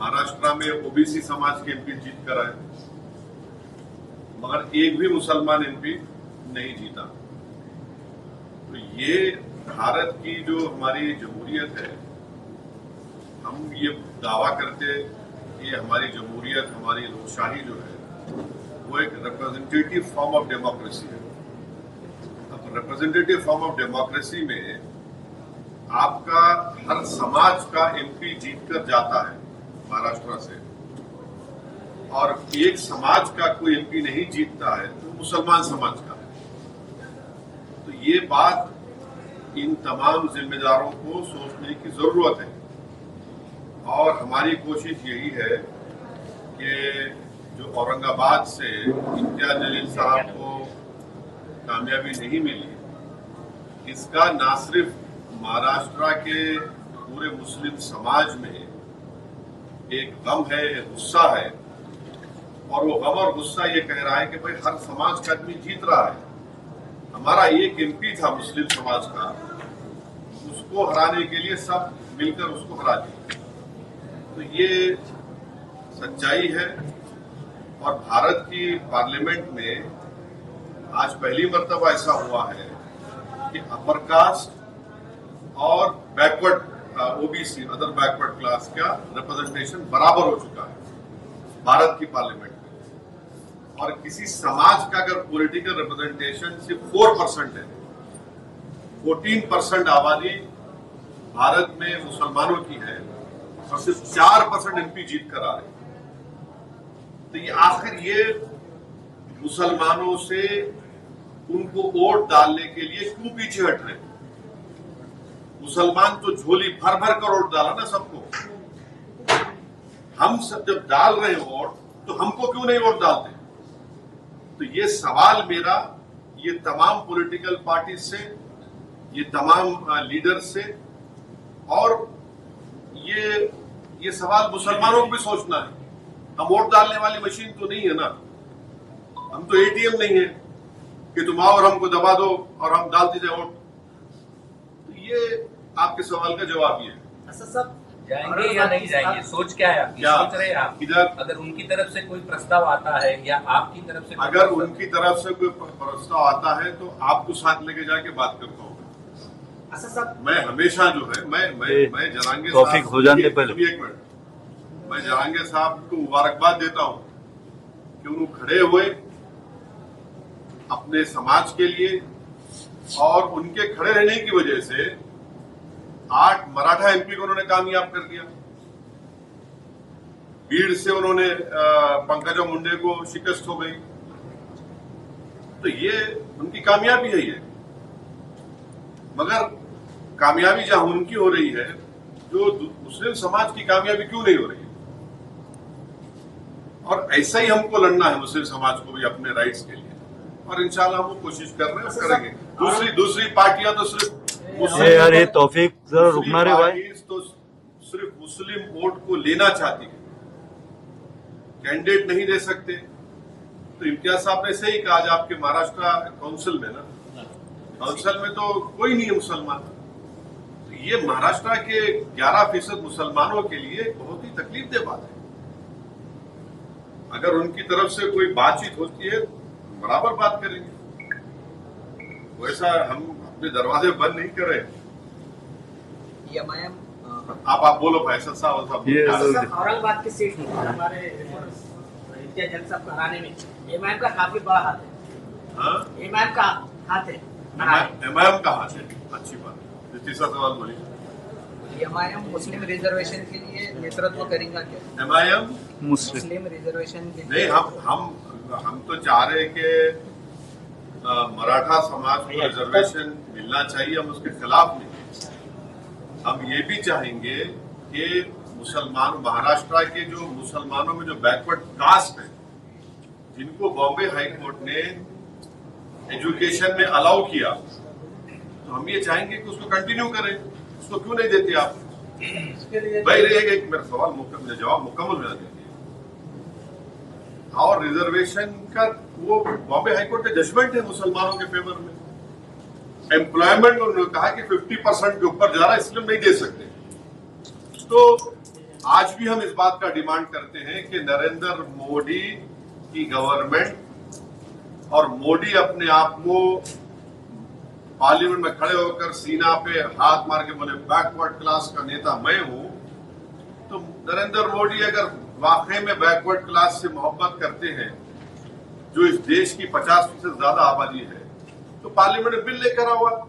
महाराष्ट्र में ओबीसी समाज के एमपी जीत कर आए, मगर एक भी मुसलमान एमपी नहीं जीता। तो ये भारत की जो हमारी जमहूरियत है, हम ये दावा करते कि हमारी जमहूरियत, हमारी लोकशाही जो है वो एक रिप्रेजेंटेटिव फॉर्म ऑफ डेमोक्रेसी है। अब रिप्रेजेंटेटिव फॉर्म ऑफ डेमोक्रेसी में आपका हर समाज का एमपी जीतकर जाता है महाराष्ट्र से, और एक समाज का कोई एमपी नहीं जीतता है तो मुसलमान समाज का है। तो ये बात इन तमाम जिम्मेदारों को सोचने की जरूरत है, और हमारी कोशिश यही है कि जो औरंगाबाद से इम्तियाज जलील साहब को कामयाबी नहीं मिली, इसका ना सिर्फ महाराष्ट्र के पूरे मुस्लिम समाज में एक गम है, एक गुस्सा है, और वो गम और गुस्सा ये कह रहा है कि भाई हर समाज का आदमी जीत रहा है, हमारा एक एमपी था मुस्लिम समाज का, उसको हराने के लिए सब मिलकर उसको हरा दिया। तो ये सच्चाई है, और भारत की पार्लियामेंट में आज पहली मर्तबा ऐसा हुआ है कि अपर कास्ट और backward OBC, other backward class का रिप्रेजेंटेशन बराबर हो चुका है भारत की पार्लियामेंट में। और किसी समाज का अगर पॉलिटिकल रिप्रेजेंटेशन सिर्फ 4% है, 14% आबादी भारत में मुसलमानों की है, और सिर्फ 4% एमपी जीत कर आ रहे हैं। तो ये आखिर ये मुसलमानों से उनको वोट डालने के लिए क्यों पीछे हट रहे हैं? मुसलमान तो झोली भर भर कर वोट डाला ना सबको। हम सब जब डाल रहे हैं वोट, तो हमको क्यों नहीं वोट डालते? तो ये सवाल मेरा ये तमाम पॉलिटिकल पार्टी से, ये तमाम लीडर से, और ये सवाल मुसलमानों को भी सोचना है। हम वोट डालने वाली मशीन तो नहीं है ना, हम तो एटीएम नहीं है कि तुम आओ और हमको दबा दो और हम डालते जाए वोट। तो ये आपके सवाल का जवाब ये है। सब जाएंगे या नहीं जाएंगे, सोच क्या है आपकी? क्या सोच रहे हैं आप इधर अगर उनकी तरफ से कोई प्रस्ताव आता है या आपकी तरफ से अगर उनकी तरफ से कोई प्रस्ताव आता है तो आपको साथ लेके जाके बात करता हूँ। मैं हमेशा जो है मैं जरांगे टॉपिक हो जाने पहले एक मिनट, मैं जरांगे साहब को मुबारकबाद देता हूँ कि उन्होंने खड़े हुए अपने समाज के लिए, और उनके खड़े रहने की वजह से 8 मराठा एमपी को उन्होंने कामयाब कर दिया। भीड़ से उन्होंने पंकजा मुंडे को शिकस्त हो गई। तो ये उनकी कामयाबी है ये, मगर कामयाबी जहां उनकी हो रही है, जो मुस्लिम समाज की कामयाबी क्यों नहीं हो रही है? और ऐसा ही हमको लड़ना है मुस्लिम समाज को भी अपने राइट्स के लिए, और इंशाल्लाह हम कोशिश कर रहे हैं, करेंगे। दूसरी पार्टियां तो सिर्फ यार ये तौफीक जरा रुकना रे भाई, तो सिर्फ मुस्लिम वोट को लेना चाहती है, कैंडिडेट नहीं दे सकते। तो इम्तियाज साहब ने सही कहा, आज आपके महाराष्ट्र काउंसिल में ना, काउंसिल में तो कोई नहीं है मुसलमान। तो ये महाराष्ट्र के 11% मुसलमानों के लिए बहुत ही तकलीफदेह बात है। अगर उनकी तरफ से कोई बातचीत होती है, बराबर बात करेंगे। वैसा हम अपने दरवाजे बंद नहीं कर रहे। आप बोलो फैसल साहब। औरंगाबाद की सीट हमारे इम्तियाज जलील साहब को हराने में एमआईएम का काफी बड़ा हाथ है। एमआईएम का हाथ है। एमआईएम का हाथ है, अच्छी बात है। तीसरा सवाल बोलिए। एमआईएम मुस्लिम रिजर्वेशन के लिए नेतृत्व करेगा क्या? एमआईएम मुस्लिम रिजर्वेशन के नहीं, हम तो चाह रहे कि मराठा समाज को रिजर्वेशन मिलना चाहिए, हम उसके खिलाफ नहीं। हम ये भी चाहेंगे कि मुसलमान महाराष्ट्र के जो मुसलमानों में जो बैकवर्ड कास्ट है, जिनको बॉम्बे हाई कोर्ट ने एजुकेशन में अलाउ किया, तो हम ये चाहेंगे कि उसको कंटिन्यू करें। उसको क्यों नहीं देते आप? भाई एक मेरा सवाल जवाब मुकम्मल मिला दीजिए। और रिजर्वेशन का वो बॉम्बे हाईकोर्ट का जजमेंट है मुसलमानों के फेवर में। एम्प्लॉयमेंट उन्होंने कहा कि 50% के ऊपर जा रहा है, इसलिए नहीं दे सकते। तो आज भी हम इस बात का डिमांड करते हैं कि नरेंद्र मोदी की गवर्नमेंट और मोदी अपने आप को पार्लियामेंट में खड़े होकर सीना पे हाथ मार के बोले बैकवर्ड क्लास का नेता मैं हूं, तो नरेंद्र मोदी अगर वाकई में बैकवर्ड क्लास से मोहब्बत करते हैं, जो इस देश की 50% ज्यादा आबादी है, तो पार्लियामेंट में बिल लेकर आवा।